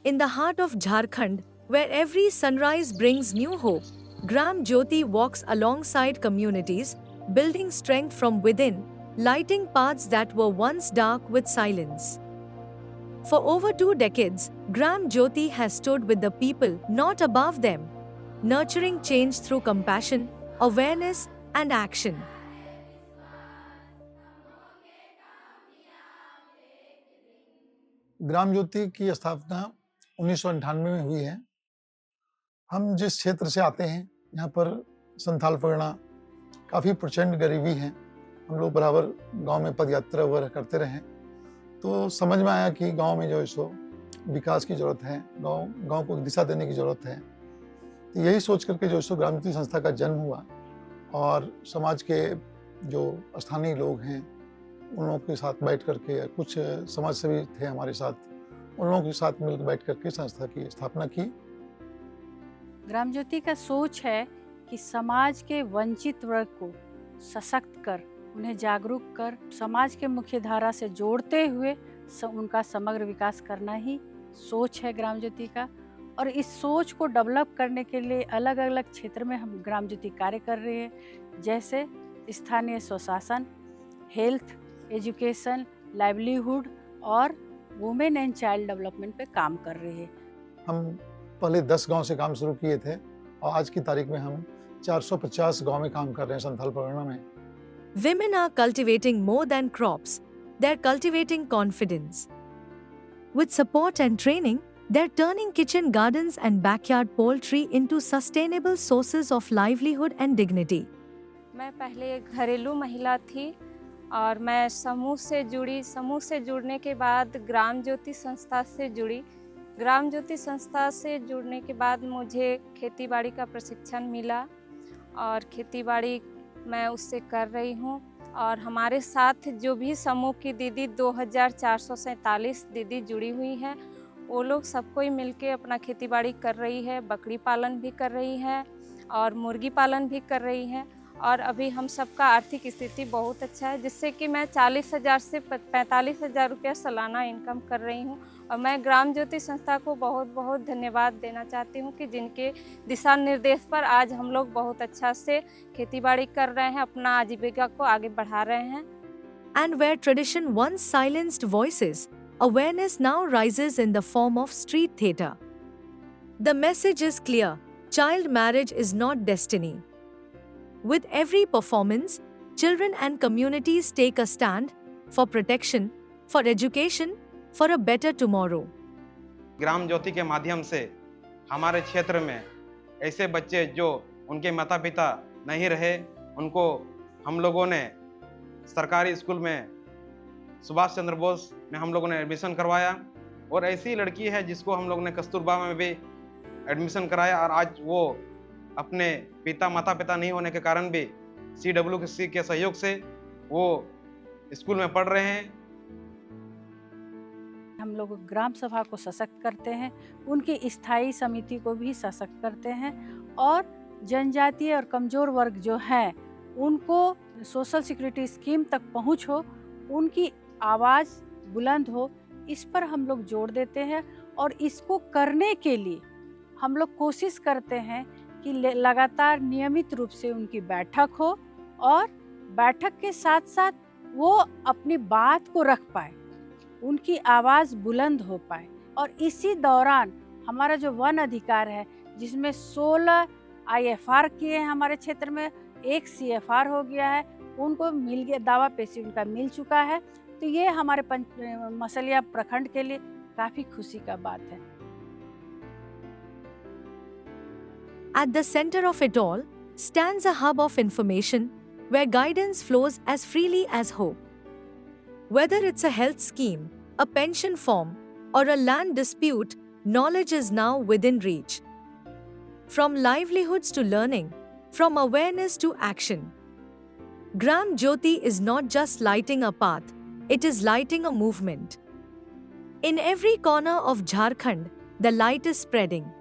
In the heart of Jharkhand, where every sunrise brings new hope, Gram Jyoti walks alongside communities, building strength from within, lighting paths that were once dark with silence. For over 2 decades, Gram Jyoti has stood with the people, not above them, nurturing change through compassion, awareness, and action. Gram Jyoti की स्थापना 1998 में हुई है। हम जिस क्षेत्र से आते हैं, यहाँ पर संथाल परगना काफ़ी प्रचंड गरीबी है। हम लोग बराबर गांव में पदयात्रा वगैरह करते रहे, तो समझ में आया कि गांव में जो है सो विकास की ज़रूरत है, गांव को दिशा देने की ज़रूरत है। तो यही सोच करके जो है सो ग्राम ज्योति संस्था का जन्म हुआ और समाज के जो स्थानीय लोग हैं, उन लोगों के साथ बैठ करके, कुछ समाज सेवी थे हमारे साथ, उन लोगों के साथ मिलकर बैठ करके संस्था की स्थापना की। ग्राम ज्योति का सोच है कि समाज के वंचित वर्ग को सशक्त कर, उन्हें जागरूक कर, समाज के मुख्य धारा से जोड़ते हुए उनका समग्र विकास करना ही सोच है ग्राम ज्योति का। और इस सोच को डेवलप करने के लिए अलग अलग क्षेत्र में हम ग्राम ज्योति कार्य कर रहे हैं, जैसे स्थानीय स्वशासन, हेल्थ, एजुकेशन, लाइवलीहुड और वुमेन एंड चाइल्ड डेवलपमेंट पे काम कर रहे हैं। हम पहले 10 गांव से काम शुरू किए थे और आज की तारीख में हम 450 गांव में काम कर रहे हैं संथाल परगना में। Women are cultivating more than crops, they're cultivating confidence. With support and training, they're turning kitchen gardens and backyard poultry into sustainable sources of livelihood and dignity. मैं पहले एक घरेलू महिला थी और मैं समूह से जुड़ने के बाद ग्राम ज्योति संस्था से जुड़ी। ग्राम ज्योति संस्था से जुड़ने के बाद मुझे खेतीबाड़ी का प्रशिक्षण मिला और खेतीबाड़ी मैं उससे कर रही हूँ। और हमारे साथ जो भी समूह की दीदी 2447 दीदी जुड़ी हुई हैं, वो लोग सबको ही मिलके अपना खेतीबाड़ी कर रही है, बकरी पालन भी कर रही है और मुर्गी पालन भी कर रही है। और अभी हम सबका आर्थिक स्थिति बहुत अच्छा है, जिससे कि मैं 40,000 से 45,000 रुपया सालाना इनकम कर रही हूँ। और मैं ग्राम ज्योति संस्था को बहुत बहुत धन्यवाद देना चाहती हूँ कि जिनके दिशा निर्देश पर आज हम लोग बहुत अच्छा से खेतीबाड़ी कर रहे हैं, अपना आजीविका को आगे बढ़ा रहे हैं। And where tradition once silenced voices, awareness now rises in the form of street theatre. The message is clear: child marriage is not destiny. With every performance, children and communities take a stand for protection, for education, for a better tomorrow. Gram Jyoti के माध्यम से हमारे क्षेत्र में ऐसे बच्चे जो उनके माता पिता नहीं रहे, उनको हम लोगों ने सरकारी स्कूल में सुभाष चंद्र बोस में हम लोगों ने एडमिशन करवाया। और ऐसी लड़की है जिसको हम लोगों ने कस्तूरबा में भी एडमिशन कराया और आज वो अपने माता पिता नहीं होने के कारण भी CWC के सहयोग से वो स्कूल में पढ़ रहे हैं। हम लोग ग्राम सभा को सशक्त करते हैं, उनकी स्थायी समिति को भी सशक्त करते हैं और जनजातीय और कमज़ोर वर्ग जो हैं उनको सोशल सिक्योरिटी स्कीम तक पहुंच हो, उनकी आवाज़ बुलंद हो, इस पर हम लोग जोर देते हैं। और इसको करने के लिए हम लोग कोशिश करते हैं कि लगातार नियमित रूप से उनकी बैठक हो और बैठक के साथ साथ वो अपनी बात को रख पाए, उनकी आवाज़ बुलंद हो पाए। और इसी दौरान हमारा जो वन अधिकार है, जिसमें 16 IFR किए हैं हमारे क्षेत्र में, 1 CFR हो गया है, उनको मिल गया, दावा पेशी उनका मिल चुका है। तो ये हमारे मसलिया प्रखंड के लिए काफ़ी खुशी का बात है। At the center of it all stands a hub of information where guidance flows as freely as hope. Whether it's a health scheme, a pension form, or a land dispute, knowledge is now within reach. From livelihoods to learning, from awareness to action. Gram Jyoti is not just lighting a path, it is lighting a movement. In every corner of Jharkhand, the light is spreading.